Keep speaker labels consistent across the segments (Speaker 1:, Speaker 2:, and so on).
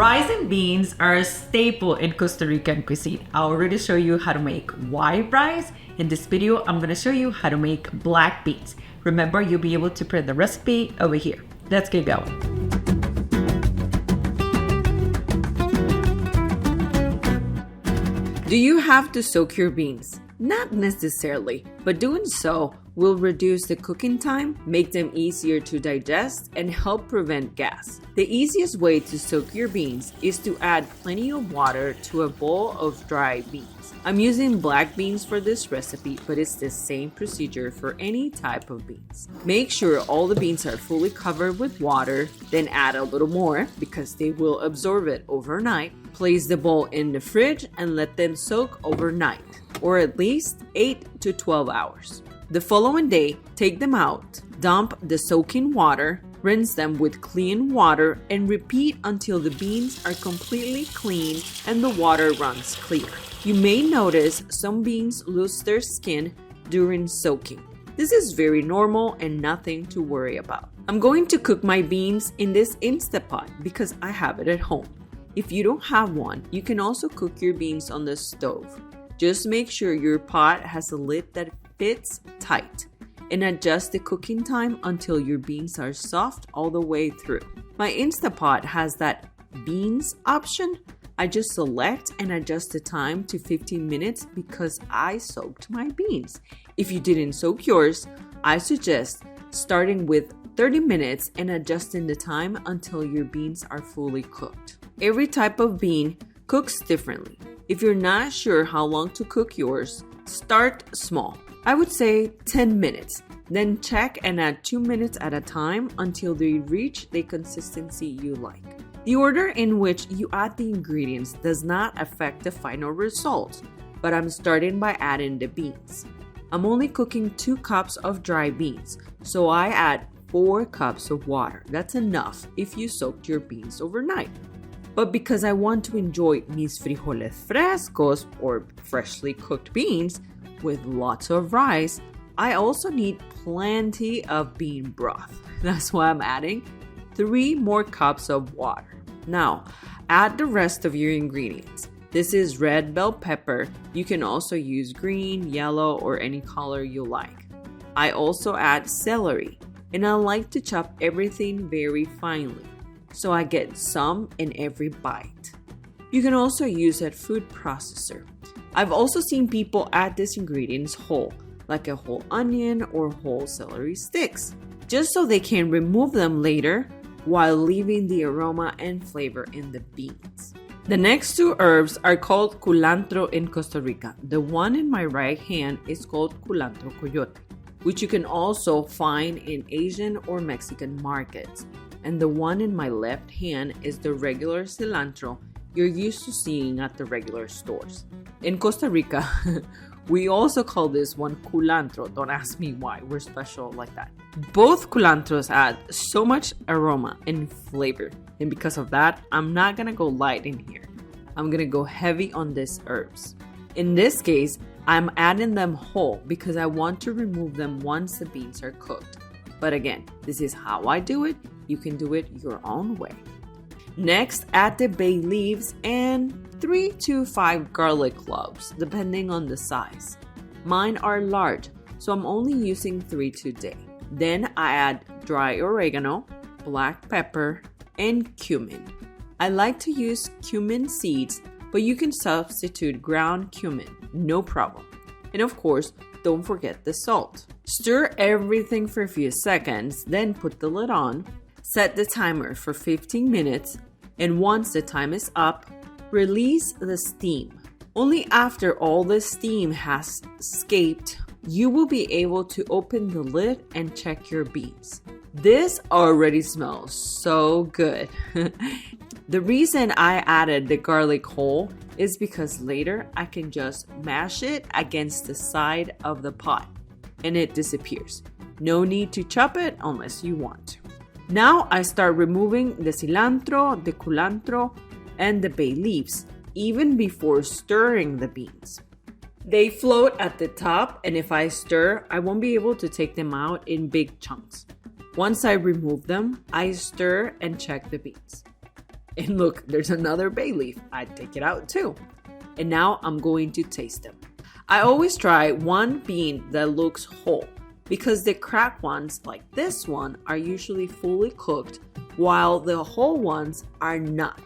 Speaker 1: Rice and beans are a staple in Costa Rican cuisine. I already show you how to make white rice. In this video, I'm gonna show you how to make black beans. Remember, you'll be able to print the recipe over here. Let's get going. Do you have to soak your beans? Not necessarily, but doing so will reduce the cooking time, make them easier to digest, and help prevent gas. The easiest way to soak your beans is to add plenty of water to a bowl of dry beans. I'm using black beans for this recipe, but it's the same procedure for any type of beans. Make sure all the beans are fully covered with water, then add a little more because they will absorb it overnight. Place the bowl in the fridge and let them soak overnight, or at least 8 to 12 hours. The following day, take them out, dump the soaking water, rinse them with clean water, and repeat until the beans are completely clean and the water runs clear. You may notice some beans lose their skin during soaking. This is very normal and nothing to worry about. I'm going to cook my beans in this Instapot because I have it at home. If you don't have one, you can also cook your beans on the stove. Just make sure your pot has a lid that fits tight and adjust the cooking time until your beans are soft all the way through. My Instapot has that beans option. I just select and adjust the time to 15 minutes because I soaked my beans. If you didn't soak yours, I suggest starting with 30 minutes and adjusting the time until your beans are fully cooked. Every type of bean cooks differently. If you're not sure how long to cook yours, start small. I would say 10 minutes. Then check and add 2 minutes at a time until they reach the consistency you like. The order in which you add the ingredients does not affect the final result, but I'm starting by adding the beans. I'm only cooking 2 cups of dry beans, so I add 4 cups of water. That's enough if you soaked your beans overnight. But because I want to enjoy mis frijoles frescos or freshly cooked beans with lots of rice, I also need plenty of bean broth. That's why I'm adding 3 more cups of water. Now, add the rest of your ingredients. This is red bell pepper. You can also use green, yellow, or any color you like. I also add celery, and I like to chop everything very finely, so I get some in every bite. You can also use a food processor. I've also seen people add these ingredients whole, like a whole onion or whole celery sticks, just so they can remove them later while leaving the aroma and flavor in the beans. The next 2 herbs are called culantro in Costa Rica. The one in my right hand is called culantro coyote, which you can also find in Asian or Mexican markets. And the one in my left hand is the regular cilantro you're used to seeing at the regular stores. In Costa Rica, we also call this one culantro. Don't ask me why, we're special like that. Both culantros add so much aroma and flavor, and because of that, I'm not gonna go light in here. I'm gonna go heavy on these herbs. In this case, I'm adding them whole because I want to remove them once the beans are cooked. But again, this is how I do it. You can do it your own way. Next, add the bay leaves and 3 to 5 garlic cloves, depending on the size. Mine are large, so I'm only using 3 today. Then I add dry oregano, black pepper, and cumin. I like to use cumin seeds, but you can substitute ground cumin, no problem. And of course, don't forget the salt. Stir everything for a few seconds, then put the lid on. Set the timer for 15 minutes, and once the time is up, release the steam. Only after all the steam has escaped, you will be able to open the lid and check your beans. This already smells so good. The reason I added the garlic whole is because later I can just mash it against the side of the pot and it disappears. No need to chop it unless you want to. Now I start removing the cilantro, the culantro, and the bay leaves, even before stirring the beans. They float at the top, and if I stir, I won't be able to take them out in big chunks. Once I remove them, I stir and check the beans. And look, there's another bay leaf. I'd take it out too. And now I'm going to taste them. I always try one bean that looks whole because the cracked ones like this one are usually fully cooked while the whole ones are not.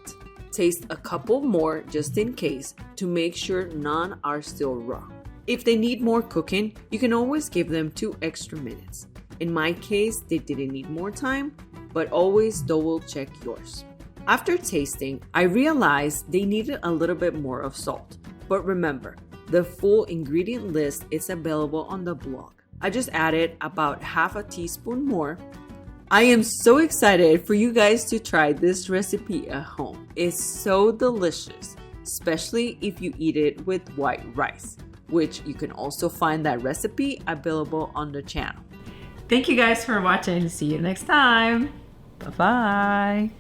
Speaker 1: Taste a couple more just in case to make sure none are still raw. If they need more cooking, you can always give them 2 extra minutes. In my case, they didn't need more time, but always double check yours. After tasting, I realized they needed a little bit more of salt. But remember, the full ingredient list is available on the blog. I just added about half a teaspoon more. I am so excited for you guys to try this recipe at home. It's so delicious, especially if you eat it with white rice, which you can also find that recipe available on the channel. Thank you guys for watching. See you next time. Bye-bye.